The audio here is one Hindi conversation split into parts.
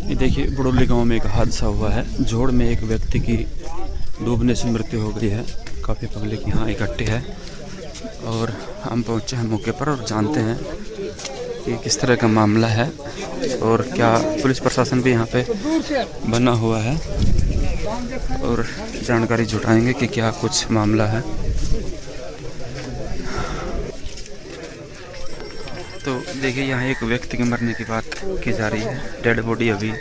ये देखिए बुड़ौली गांव में एक हादसा हुआ है। जोड़ में एक व्यक्ति की डूबने से मृत्यु हो गई है। काफ़ी पब्लिक यहाँ इकट्ठे है और हम पहुँचे हैं मौके पर और जानते हैं कि किस तरह का मामला है और क्या पुलिस प्रशासन भी यहाँ पे बना हुआ है और जानकारी जुटाएंगे कि क्या कुछ मामला है। तो देखिए यहाँ एक व्यक्ति के मरने की बात की जा रही है। डेड बॉडी अभी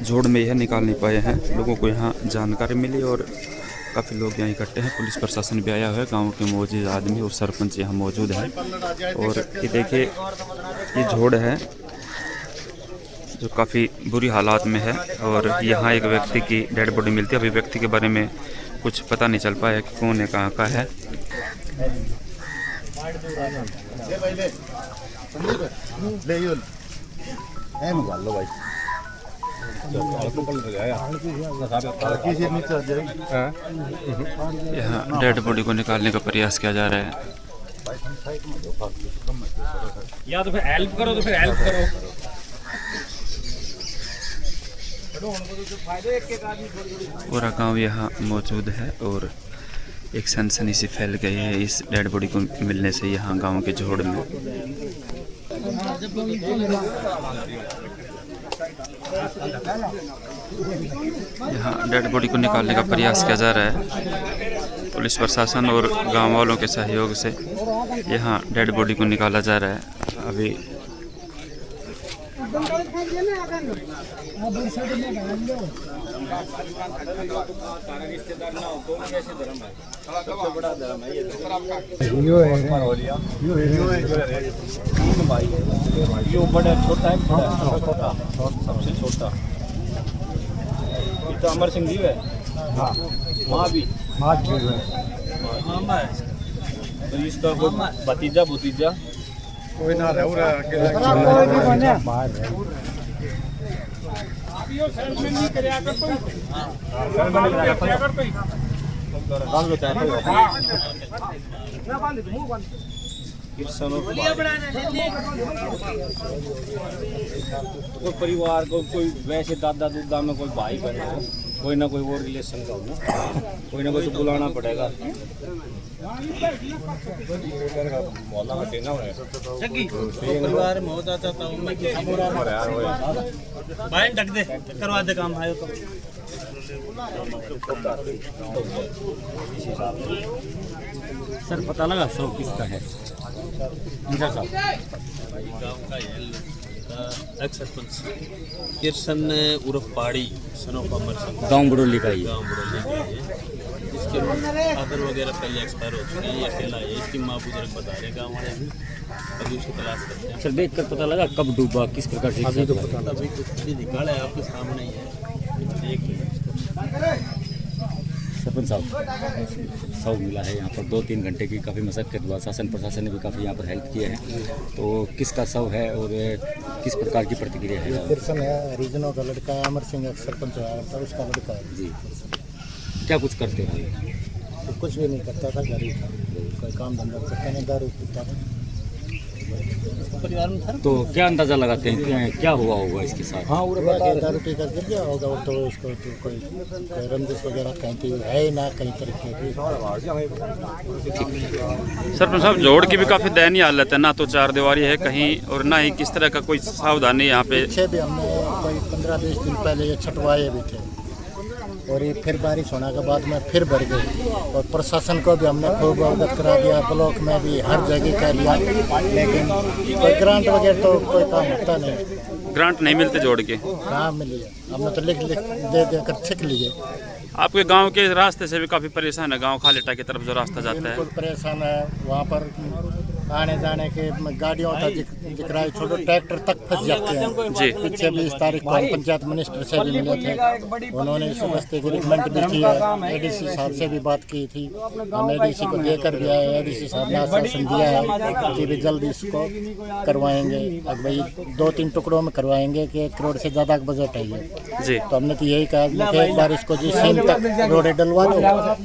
जोड़ में यह निकाल नहीं पाए हैं। लोगों को यहाँ जानकारी मिली और काफ़ी लोग यहाँ इकट्ठे हैं। पुलिस प्रशासन भी आया हुआ है, गांव के मौजूद आदमी और सरपंच यहाँ मौजूद है। और ये देखिए ये जोड़ है जो काफ़ी बुरी हालात में है और यहाँ एक व्यक्ति की डेड बॉडी मिलती है। अभी व्यक्ति के बारे में कुछ पता नहीं चल पाया कि कौन है, कहाँ का है। यहाँ डेड बॉडी को निकालने का प्रयास किया जा रहा है। या तो फिर हेल्प करो, पूरा गांव यहाँ मौजूद है और एक सनसनी सी फैल गई है इस डेड बॉडी को मिलने से यहाँ गांव के जोड़ में। यहाँ डेड बॉडी को निकालने का प्रयास किया जा रहा है। पुलिस प्रशासन और गांव वालों के सहयोग से यहाँ डेड बॉडी को निकाला जा रहा है। अभी बड़ा छोटा है, सबसे छोटा ये तो अमर सिंह जी है। हाँ, माँ भी है तो इसका भतीजा कोई ना कोई परिवार को कोई वैसे दादा दूदा में कोई भाई बहन हो, कोई ना कोई वो रिलेशन का हो ना, कोई ना कोई तो बुलाना पड़ेगा। परिवार में हो जाता था भाई ढक दे करवा दे काम आयो तो सर पता लगा सौ किसका है। एक्स सरपंच किरसन उर्फ पाड़ी सनोफ अमर सिंह गाँव बुड़ौली का ही इसके फादर वगैरह पहले एक्सपायर हो चुके हैं। ये अकेला है, इसकी माँ बुजुर्ग बता रहे गाँव वाले भी, अभी उसको तलाश करते हैं। सर देख कर पता लगा कब डूबा, किस प्रकार से? अभी तो पता अभी कुछ भी निकाला है, आपके सामने ही है, देख सरपंच साहब शव मिला है यहाँ पर। 2-3 घंटे की काफ़ी मशक्कत हुआ, शासन प्रशासन ने भी काफ़ी यहाँ पर हेल्प किया है। तो किसका शव है और किस प्रकार की प्रतिक्रिया है? किरसन है, हरिजनों का लड़का है, अमर सिंह सरपंच है तो उसका लड़का है जी। क्या कुछ करते हो? तो कुछ भी नहीं करता था, गरीब था, कोई काम धंधा करता नहीं, दारू पीता था परिवार में था। तो क्या अंदाज़ा लगाते हैं क्या हुआ होगा इसके साथ? हाँ वो दारू पी कर गिर गया होगा, तो उसको तो कोई रंजिश वगैरह कहीं है ही ना, कहीं तरीके की। सरपंच साहब जोड़ की भी काफ़ी दयनीय हालत है, ना तो चार दीवारी है कहीं और ना ही किस तरह का कोई सावधानी यहाँ पे। पीछे भी हमने कोई 15-20 दिन पहले ये छटवाए भी थे और ये फिर बारिश होने के बाद में फिर भर गई और प्रशासन को भी हमने खूब अवगत करा दिया, ब्लॉक में भी हर जगह कर लिया, लेकिन कोई ग्रांट वगैरह तो कोई काम होता नहीं। ग्रांट नहीं मिलते जोड़ के? कहाँ मिली है, हमने तो लिख दे देकर छिक लिए। आपके गांव के रास्ते से भी काफ़ी परेशान है, गांव खालेटा की तरफ जो रास्ता जाता है बिल्कुल परेशान है। वहाँ पर आने जाने के गाड़ियों का जिक्र छोड़ो, ट्रैक्टर तक फंस जाते हैं जी। पीछे भी इस तारीख को पंचायत मिनिस्टर से भी मिले थे, उन्होंने इस वास्ते एग्रीमेंट भी किया है, एडीसी साहब से भी बात की थी, हम एडीसी को देकर भी आए। एडीसी साहब ने आश्वासन दिया है कि भी जल्दी इसको करवाएंगे, अब भाई 2-3 टुकड़ों में करवाएंगे कि 1 करोड़ से ज़्यादा का बजट है ये जी। तो हमने तो यही कहा कि एक बार इसको जी सीम तक रोडे डलवा दो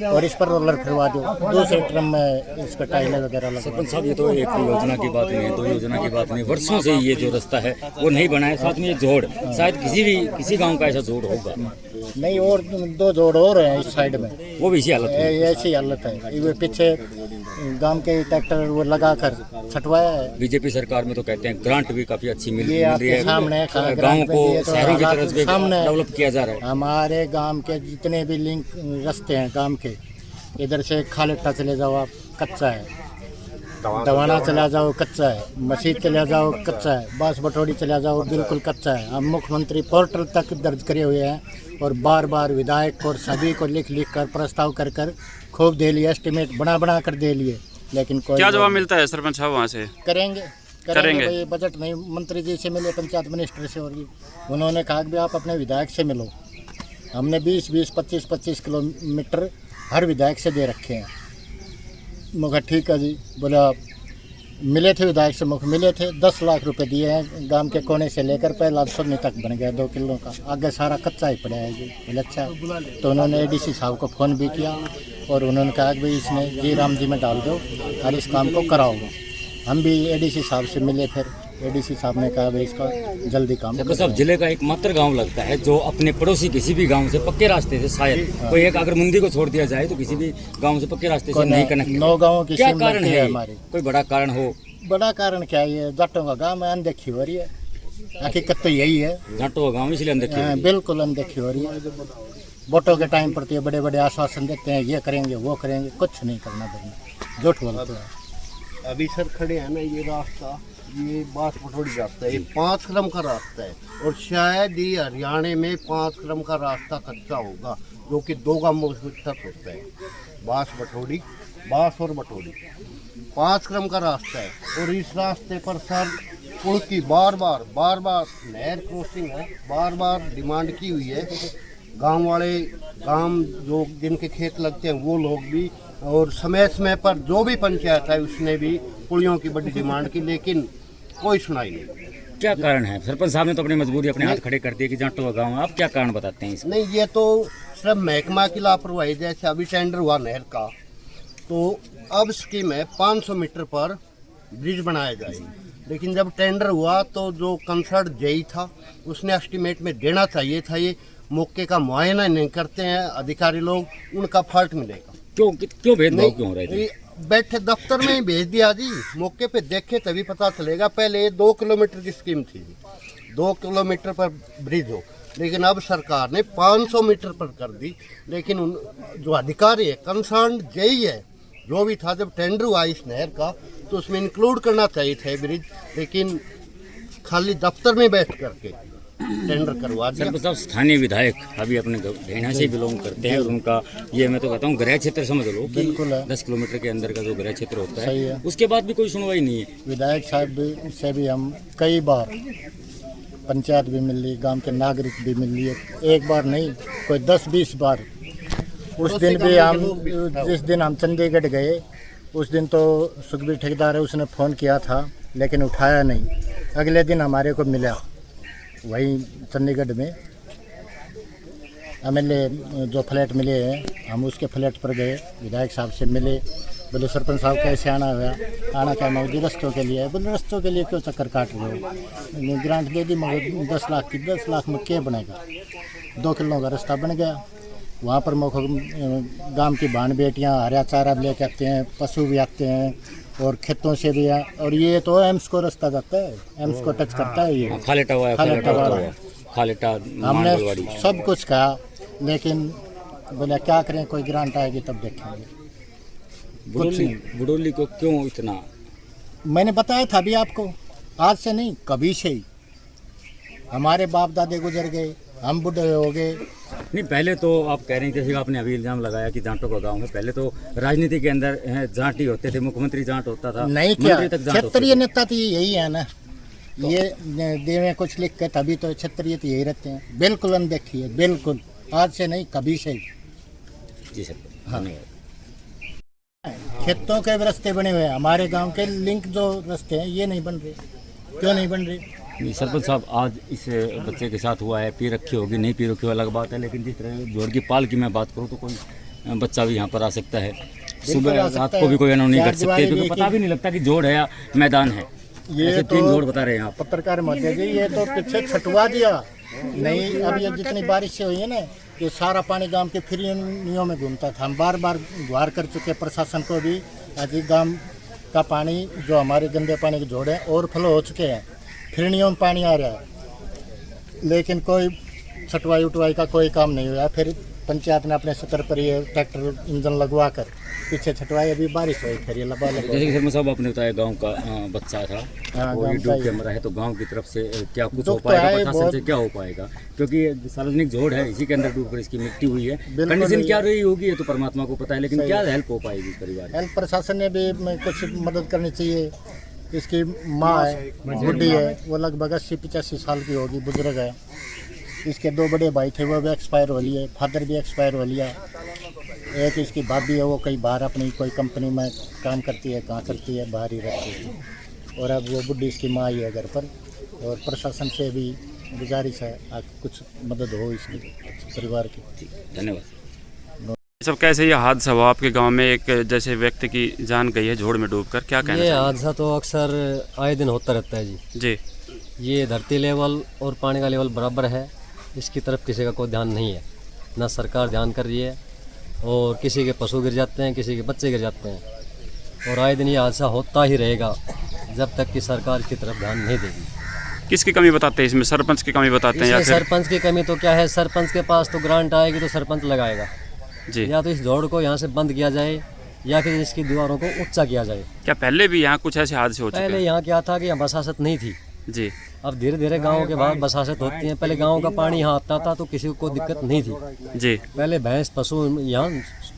और इस पर रोलर फिरवा दो, दूसरे ट्रम में इसका टाइलें वगैरह लगा। सरपंच साहब ये तो कोई एक योजना की बात नहीं है, 2 योजना की बात नहीं, वर्षों से ये जो रास्ता है वो नहीं बना है। साथ में ये जोड़, शायद किसी गांव का ऐसा जोड़ होगा नहीं, और 2 जोड़ और हैं इस साइड में, वो भी इसी हालत में। ऐसी हालत है। ये पीछे गांव के ट्रैक्टर वो लगा कर छटवाया है। बीजेपी सरकार में तो कहते हैं ग्रांट भी काफी अच्छी मिल ये रही आपके है, सामने गाँव को शहरों की तरफ से डेवलप किया जा रहा है। हमारे गांव के जितने भी लिंक रास्ते हैं गांव के, इधर से खालेटा चले जाओ आप, कच्चा है। दवाना चला जाओ, कच्चा है। मसीद चला जाओ, कच्चा है। बांस बटोड़ी चला जाओ, बिल्कुल कच्चा है। हम मुख्यमंत्री पोर्टल तक दर्ज करे हुए हैं और बार बार विधायक और सभी को लिख कर प्रस्ताव कर खूब दे लिए, एस्टिमेट बना कर दे लिए, लेकिन कोई क्या जवाब मिलता है सरपंच साहब वहाँ से? करेंगे भाई, बजट नहीं। मंत्री जी से मिले, पंचायत मिनिस्टर से, और उन्होंने कहा कि आप अपने विधायक से मिलो। हमने 20-20, 25-25 किलोमीटर हर विधायक से दे रखे हैं। मुझे ठीक है जी, बोला मिले थे विधायक से, मुख मिले थे, 10 लाख रुपए दिए हैं। गांव के कोने से लेकर पहला सुरनी तक बन गया 2 किलो का, आगे सारा कच्चा ही पड़ा है जी। बोले अच्छा। तो उन्होंने एडीसी साहब को फ़ोन भी किया और उन्होंने कहा कि भाई इसने जी राम जी में डाल दो और इस काम को कराओ। हम भी एडीसी साहब से मिले, फिर एडीसी साहब ने कहा भाई इसका जल्दी काम करो। सब जिले का एक मात्र गांव लगता है जो अपने पड़ोसी किसी भी गांव से पक्के रास्ते से, शायद कोई एक अगर मुंदी को छोड़ दिया जाए तो किसी भी गांव से पक्के रास्ते से नहीं कनेक्ट। 9 गाँव की क्या कारण है हमारी? कोई बड़ा कारण हो? बड़ा कारण क्या है? ये जाटों का गाँव है, अनदेखी हो रही है। हकीकत तो यही है, जाटों का गाँव, इसलिए अनदेखी। बिल्कुल अनदेखी हो रही है। वोटों के टाइम पर तो ये बड़े बड़े आश्वासन देते हैं, ये करेंगे वो करेंगे, कुछ नहीं करना पड़ना, झूठ बोलते हैं। अभी सर खड़े हैं ना, ये रास्ता, ये बांस बटोड़ी रास्ता है, ये 5 किलोमीटर का रास्ता है और शायद ये हरियाणा में 5 किलोमीटर का रास्ता कच्चा होगा, जो कि 2 गांवों से तक होता है। बांस और बटोड़ी 5 किलोमीटर का रास्ता है और इस रास्ते पर सर पुल की बार बार नहर क्रॉसिंग है, बार बार डिमांड की हुई है। गांव वाले, गांव जो जिनके खेत लगते हैं वो लोग भी, और समय समय पर जो भी पंचायत है उसने भी पुलियों की बड़ी डिमांड की, लेकिन कोई सुनाई नहीं। क्या कारण है? सरपंच साहब ने तो अपनी मजबूरी अपने हाथ खड़े कर दिए कि जाटों का गाँव है, आप क्या कारण बताते हैं इसमें? नहीं, ये तो सिर्फ महकमा की लापरवाही। जैसे अभी टेंडर हुआ नहर का, तो अब स्कीम है 500 मीटर पर ब्रिज बनाया जाए, लेकिन जब टेंडर हुआ तो जो कंसर्न जेई था उसने एस्टिमेट में देना चाहिए था, ये मौके का मुआयना नहीं करते हैं अधिकारी लोग, उनका फॉल्ट मिलेगा। क्यों भेदभाव क्यों हो रहे थे? बैठे दफ्तर में ही भेज दिया जी, मौके पे देखे तभी पता चलेगा। पहले 2 किलोमीटर की स्कीम थी, 2 किलोमीटर पर ब्रिज हो, लेकिन अब सरकार ने 500 मीटर पर कर दी। लेकिन उन जो अधिकारी है, कंसर्न जेई है, जो भी था, जब टेंडर हुआ इस नहर का तो उसमें इंक्लूड करना चाहिए था ब्रिज, लेकिन खाली दफ्तर में बैठ करके टेंडर करवा दिया। सर साहब, स्थानीय विधायक अभी अपने ढेणा से बिलोंग करते हैं और उनका ये मैं तो कहता हूँ गृह क्षेत्र समझ लो, बिल्कुल 10 किलोमीटर के अंदर का जो गृह क्षेत्र होता है, उसके बाद भी कोई सुनवाई नहीं है। विधायक साहब से भी हम कई बार, पंचायत भी मिल ली, गांव के नागरिक भी मिल लिए, एक बार नहीं कोई 10-20 बार। उस दिन भी हम, जिस दिन हम चंडीगढ़ गए उस दिन तो सुखबीर ठेकेदार है, उसने फ़ोन किया था लेकिन उठाया नहीं। अगले दिन हमारे को मिला वहीं चंडीगढ़ में, हमें जो फ्लैट मिले हैं हम उसके फ्लैट पर गए, विधायक साहब से मिले। बोले सरपंच साहब कैसे आना हुआ? आना क्या मगर रस्तों के लिए? बोले रस्तों के लिए क्यों चक्कर काट रहे हो? ग्रांट दे दी मगर 10 लाख की, 10 लाख में क्या बनेगा? 2 किलो का रास्ता बन गया। वहाँ पर गांव की बहन बेटियाँ हरा चारा भी लेके आते हैं, पशु भी आते हैं और खेतों से भी, और ये तो एम्स को रास्ता जाता है, एम्स को टच करता है ये खालेटा। हमने सब कुछ कहा, लेकिन बोला क्या करें, कोई ग्रांट आएगी तब देखेंगे। बुडोली को क्यों इतना? मैंने बताया था अभी आपको, आज से नहीं कभी से ही। हमारे बाप दादे गुजर गए, हम बुढ़े हो गए। नहीं, पहले तो आप कह रहे हैं, जैसे आपने अभी इल्जाम लगाया कि जाटों का गांव है, पहले तो राजनीति के अंदर जाट ही होते थे, मुख्यमंत्री जाट होता था, नहीं क्या क्षेत्रीय नेता तो यही है ना, ये देवे कुछ लिख के तभी तो क्षेत्रीय तो यही रहते हैं। बिल्कुल अनदेखी है, बिल्कुल आज से नहीं कभी से ही। जी सर, हाँ। खेतों के रास्ते बने हुए हैं, हमारे गांव के लिंक जो रास्ते हैं ये नहीं बन रहे। क्यों नहीं बन रहे? सरपंच साहब, आज इस बच्चे के साथ हुआ है, पी रखी होगी नहीं पी रखी अलग बात है, लेकिन जिस तरह जोड़ की पाल की मैं बात करूँ तो कोई बच्चा भी यहाँ पर आ सकता है, सुबह आ रात सकता को भी है। कोई अनाउंस नहीं चार कर सकते दीवारी क्योंकि भी पता भी नहीं लगता कि जोड़ है या मैदान है। ये ऐसे तो 3 जोड़ बता रहे हैं आप। पत्रकार महोदय जी, ये तो पीछे छटवा दिया नहीं। अब ये जितनी बारिश से हुई है ना, ये सारा पानी गांव के फिरियों में घूमता था। हम बार बार गुहार कर चुके प्रशासन को भी। आज गांव का पानी जो हमारे गंदे पानी के जोड़ हैं ओवरफ्लो हो चुके हैं, फिरनियों में पानी आ रहा है, लेकिन कोई छटवाई उठवाई का कोई काम नहीं हुआ। फिर पंचायत ने अपने स्तर पर ये ट्रैक्टर इंजन लगवा कर पीछे छटवाई। अभी बारिश हुई, फिर ये लबा जैसे कि शर्मा साहब आपने बताया गांव का बच्चा था हाँ, वो गाँव डूब का के ही। मरा है, तो गांव की तरफ से क्या कुछ हो दुख तो पाएगा, है प्रशासन बहुत। से क्या हो पाएगा? क्योंकि ये सार्वजनिक जोड़ है, इसी के अंदर डूब कर इसकी मृत्यु हुई है। बिल्कुल कंडीशन नहीं क्या है। रही होगी ये तो परमात्मा को पता है, लेकिन क्या हेल्प हो पाएगी इस परिवार की? हेल्थ प्रशासन ने भी कुछ मदद करनी चाहिए। इसकी माँ है, बुढ़ी है, वो लगभग 80-85 साल की होगी, बुजुर्ग है। इसके 2 बड़े भाई थे, वो भी एक्सपायर हो लिए, फादर भी एक्सपायर हो लिया। एक इसकी भाभी है, वो कहीं बाहर अपनी कोई कंपनी में काम करती है, कहाँ करती है, बाहर ही रहती है। और अब वो बुढ़ी इसकी माँ ही है घर पर। और प्रशासन से भी गुजारिश है कुछ मदद हो इसकी परिवार की। धन्यवाद। सब कैसे ये हादसा हुआ आपके गांव में? एक जैसे व्यक्ति की जान गई है जोड़ में डूबकर, क्या कहना ये चाहिए? हादसा तो अक्सर आए दिन होता रहता है जी। जी ये धरती लेवल और पानी का लेवल बराबर है, इसकी तरफ किसी का कोई ध्यान नहीं है, ना सरकार ध्यान कर रही है। और किसी के पशु गिर जाते हैं, किसी के बच्चे गिर जाते हैं, और आए दिन ये हादसा होता ही रहेगा जब तक कि सरकार की तरफ ध्यान नहीं देगी। किसकी कमी बताते हैं इसमें? सरपंच की कमी बताते हैं या इसमें फिर? सरपंच की कमी तो क्या है, सरपंच के पास तो ग्रांट आएगी तो सरपंच लगाएगा। जी या तो इस जोड़ को यहाँ से बंद किया जाए या फिर इसकी दीवारों को ऊंचा किया जाए। क्या पहले भी यहाँ कुछ ऐसे हादसे हो चुके पहले हैं? यहाँ क्या था कि यहाँ बसासत नहीं थी। जी अब धीरे धीरे गाँव के बाद बसासत होती है। पहले गाँव का पानी यहाँ आता था तो किसी को दिक्कत नहीं थी। जी पहले भैंस पशु यहाँ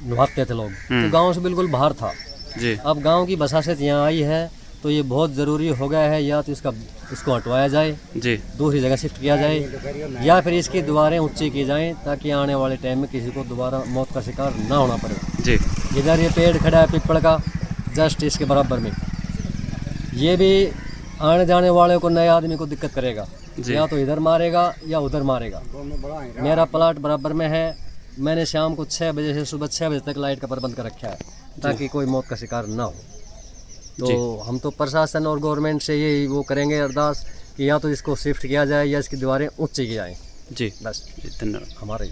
नुहाते थे लोग, तो गाँव से बिल्कुल बाहर था। जी अब गांव की बसासत यहाँ आई है तो ये बहुत ज़रूरी हो गया है, या तो इसको हटवाया जाए, जी दूसरी जगह शिफ्ट किया जाए, या फिर इसकी दीवारें ऊंची की जाएं ताकि आने वाले टाइम में किसी को दोबारा मौत का शिकार ना होना पड़े। जी इधर ये पेड़ खड़ा है पीपल का, जस्ट इसके बराबर में, ये भी आने जाने वाले को, नए आदमी को दिक्कत करेगा। या तो इधर मारेगा या उधर मारेगा। मेरा प्लाट बराबर में है, मैंने शाम को 6 बजे से सुबह 6 बजे तक लाइट का प्रबंध कर रखा है ताकि कोई मौत का शिकार ना हो। तो हम तो प्रशासन और गवर्नमेंट से यही वो करेंगे अरदास कि या तो इसको शिफ्ट किया जाए या इसकी दीवारें ऊंची की जाएं। जी बस धन्यवाद। हमारे